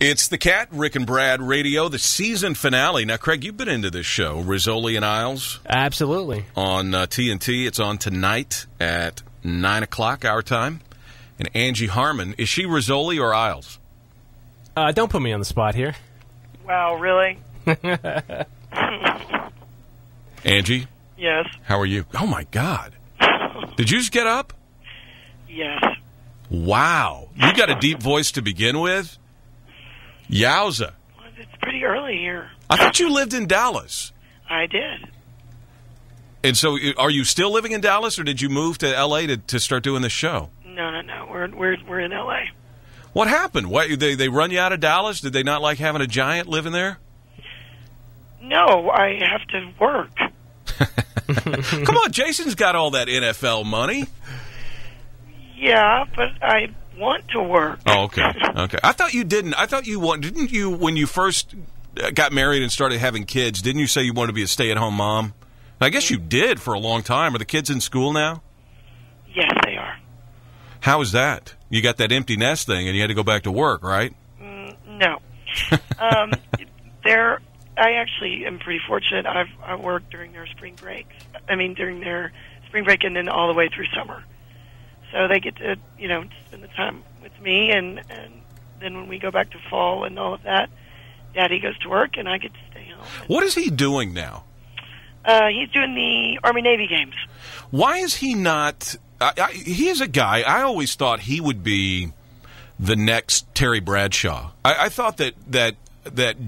It's the Cat, Rick and Brad Radio, the season finale. Now, Craig, you've been into this show, Rizzoli and Isles. Absolutely. On TNT. It's on tonight at 9 o'clock our time. And Angie Harmon, is she Rizzoli or Isles? Don't put me on the spot here. Wow, really? Angie? Yes. How are you? Oh, my God. Did you just get up? Yes. Wow. You got a deep voice to begin with? Yowza. Well, it's pretty early here. I thought you lived in Dallas. I did. And so are you still living in Dallas, or did you move to L.A. to start doing this show? No. We're in L.A. What happened? What, they run you out of Dallas? Did they not like having a giant living there? No, I have to work. Come on, Jason's got all that NFL money. Yeah, but I want to work. Oh, okay. I thought you didn't. I thought you didn't you when you first got married and started having kids? Didn't you say you wanted to be a stay-at-home mom? I guess you did for a long time. Are the kids in school now? Yes, they are. How is that? You got that empty nest thing, and you had to go back to work, right? No. I actually am pretty fortunate. I work during their spring breaks. During their spring break and then all the way through summer. So they get to, spend the time with me, and then when we go back to fall and all of that, Daddy goes to work, and I get to stay home. What is he doing now? He's doing the Army-Navy games. Why is he not... he is a guy, I always thought he would be the next Terry Bradshaw. I thought that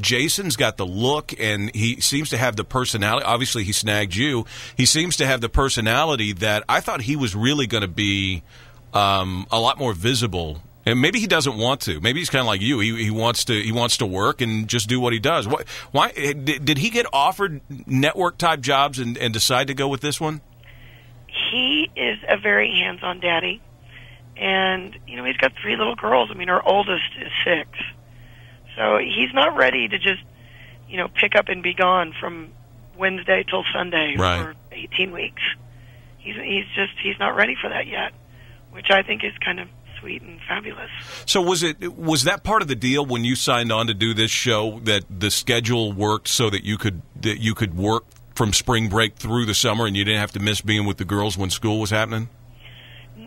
Jason's got the look, and he seems to have the personality. Obviously, he snagged you. He seems to have the personality that I thought he was really going to be a lot more visible. And maybe he doesn't want to. Maybe he's kind of like you. He wants to work and just do what he does. Why did he get offered network type jobs and decide to go with this one? He is a very hands-on daddy, and he's got 3 little girls. Our oldest is 6. So he's not ready to just, pick up and be gone from Wednesday till Sunday for 18 weeks. He's not ready for that yet, which I think is kind of sweet and fabulous. So was that part of the deal when you signed on to do this show, that the schedule worked so that you could work from spring break through the summer and you didn't have to miss being with the girls when school was happening?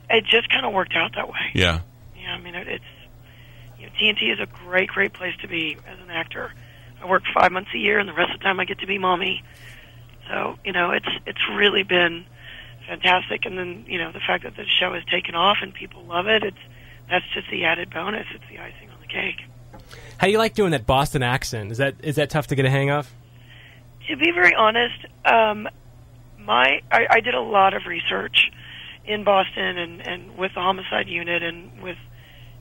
It just kind of worked out that way. Yeah. Yeah, it's. TNT is a great, great place to be as an actor. I work 5 months a year, and the rest of the time I get to be mommy. So, it's really been fantastic. And then, the fact that the show has taken off and people love it, that's just the added bonus. It's the icing on the cake. How do you like doing that Boston accent? Is that tough to get a hang of? To be very honest, I did a lot of research in Boston and with the homicide unit and with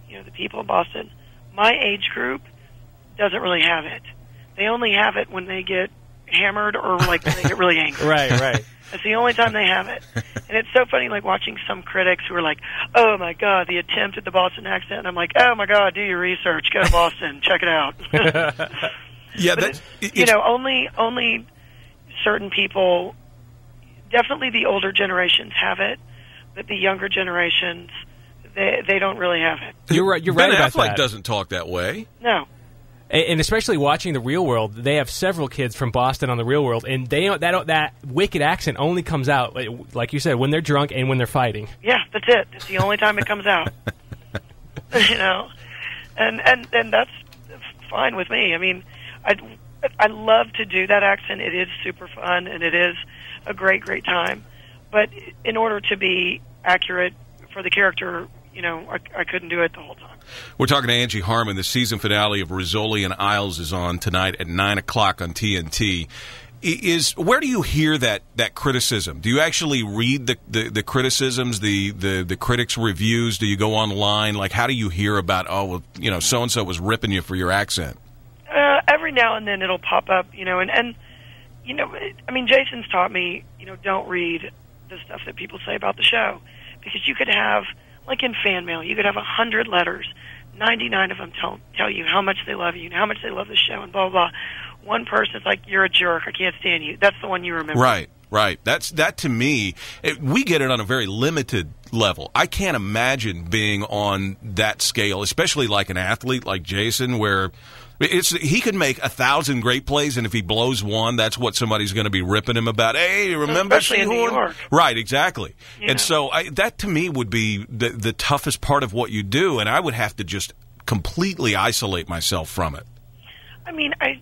the people of Boston. My age group doesn't really have it. They only have it when they get hammered or when they get really angry. Right. That's the only time they have it. And it's so funny, watching some critics who are like, "Oh my God, the attempt at the Boston accent." And I'm like, "Oh my God, do your research. Go to Boston, check it out." Yeah, only certain people. Definitely, the older generations have it, but the younger generations. They don't really have it. You're right. You're right about that. Ben Affleck doesn't talk that way. No. And especially watching The Real World, they have several kids from Boston on The Real World, and that wicked accent only comes out, like you said, when they're drunk and when they're fighting. Yeah, that's it. It's the only time it comes out. And that's fine with me. I love to do that accent. It is super fun, and it is a great, great time. But in order to be accurate for the character, I couldn't do it the whole time. We're talking to Angie Harmon. The season finale of Rizzoli and Isles is on tonight at 9 o'clock on TNT. Where do you hear that criticism? Do you actually read the criticisms, the critics' reviews? Do you go online? How do you hear about, so-and-so was ripping you for your accent? Every now and then it'll pop up, and Jason's taught me, don't read the stuff that people say about the show, because you could have, in fan mail, you could have 100 letters, 99 of them tell you how much they love you and how much they love the show and blah, blah, blah. One person's like, "You're a jerk, I can't stand you." That's the one you remember. Right. Right. That to me, we get it on a very limited level. I can't imagine being on that scale, especially like an athlete like Jason, where he could make 1,000 great plays, and if he blows one, that's what somebody's going to be ripping him about. Hey, remember especially in New York? Right, exactly. You and know. so that to me would be the toughest part of what you do, and I would have to just completely isolate myself from it. I mean, I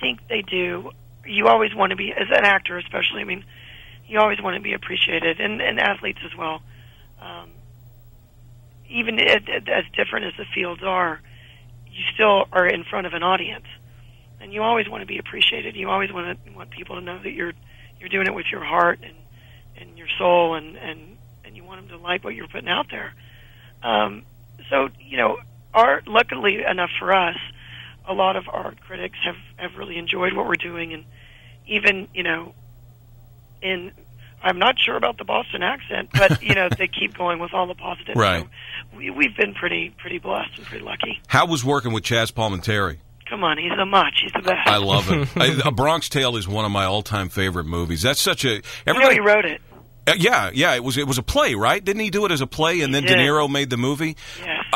think they do. You always want to be, as an actor especially, I mean, you always want to be appreciated, and athletes as well. Even as different as the fields are, you still are in front of an audience, and you always want to be appreciated. You always want people to know that you're doing it with your heart and your soul, and you want them to like what you're putting out there. So, luckily enough for us, a lot of our critics have really enjoyed what we're doing, and even, I'm not sure about the Boston accent, but, they keep going with all the positives. Right. So we've been pretty blessed and pretty lucky. How was working with Chaz Palminteri? Come on, he's a much. He's the best. I love him. A Bronx Tale is one of my all-time favorite movies. That's such a... he wrote it. Yeah, it was a play, right? Didn't he do it as a play, and then De Niro made the movie? Yes.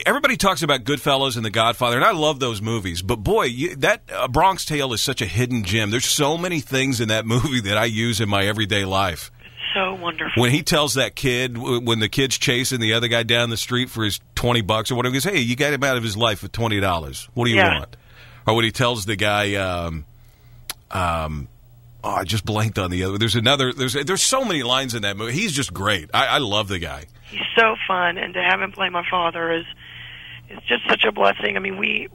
Everybody talks about Goodfellas and The Godfather, and I love those movies. But boy, that Bronx Tale is such a hidden gem. There's so many things in that movie that I use in my everyday life. It's so wonderful. When he tells that kid, when the kid's chasing the other guy down the street for his $20 or whatever, he goes, "Hey, you got him out of his life for $20. What do you want?" Or when he tells the guy, I just blanked on the other. There's so many lines in that movie. He's just great. I love the guy. He's so fun, and to have him play my father is just such a blessing. I mean, we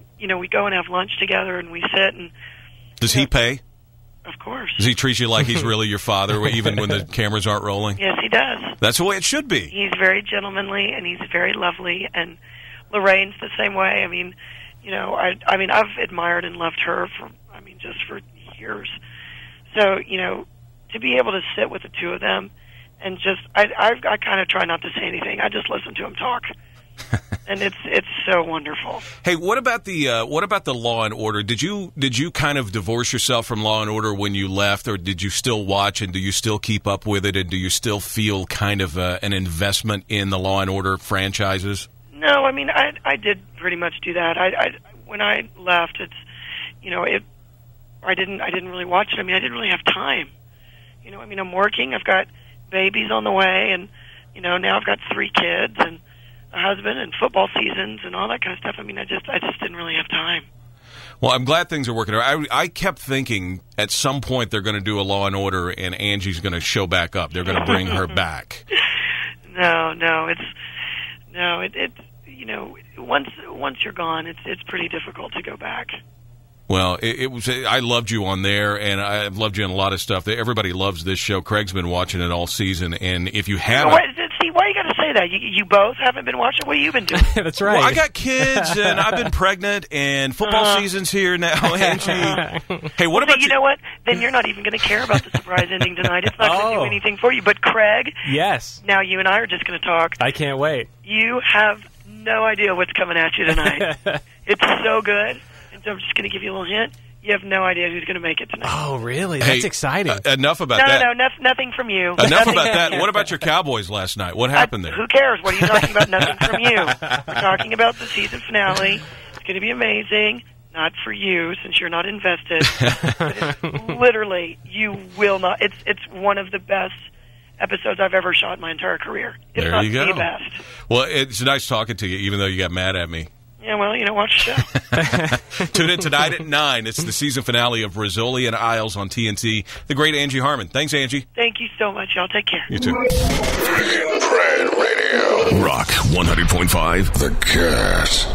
go and have lunch together, and we sit and. Does he pay? Of course. Does he treat you like he's really your father, even when the cameras aren't rolling? Yes, he does. That's the way it should be. He's very gentlemanly, and he's very lovely, and Lorraine's the same way. I mean, I've admired and loved her for years. So, to be able to sit with the two of them and just, I kind of try not to say anything. I just listen to them talk. And it's so wonderful. Hey, what about the Law and Order? Did you kind of divorce yourself from Law and Order when you left, or did you still watch, and do you still keep up with it, and do you still feel kind of an investment in the Law and Order franchises? No, I mean, I did pretty much do that. When I left, I didn't really watch it. I mean, I didn't really have time. I'm working. I've got babies on the way, and now I've got 3 kids and a husband and football seasons and all that kind of stuff. I mean, I just didn't really have time. Well, I'm glad things are working out. I kept thinking at some point they're going to do a Law and Order, and Angie's going to show back up. They're going to bring her back. No, once you're gone, it's pretty difficult to go back. Well, it was. I loved you on there, and I've loved you in a lot of stuff. Everybody loves this show. Craig's been watching it all season, and if you haven't... Why you got to say that? You both haven't been watching? What have you been doing? That's right. Well, I got kids, and I've been pregnant, and football season's here now, Angie. Hey, what about... You know what? Then you're not even going to care about the surprise ending tonight. It's not going to do anything for you. But Craig... Yes. Now you and I are just going to talk. I can't wait. You have no idea what's coming at you tonight. It's so good. So I'm just going to give you a little hint. You have no idea who's going to make it tonight. Oh, really? That's exciting. Enough about that. No, nothing from you. Enough about that. What about your Cowboys last night? What happened there? Who cares? What are you talking about? Nothing from you. We're talking about the season finale. It's going to be amazing. Not for you, since you're not invested. But it's literally, you will not. It's one of the best episodes I've ever shot in my entire career. It's there you go. The best. Well, it's nice talking to you, even though you got mad at me. Yeah, well, watch the show. Tune in tonight at 9. It's the season finale of Rizzoli and Isles on TNT. The great Angie Harmon. Thanks, Angie. Thank you so much, y'all. Take care. You too. Pride Radio. Rock 100.5. The Cat.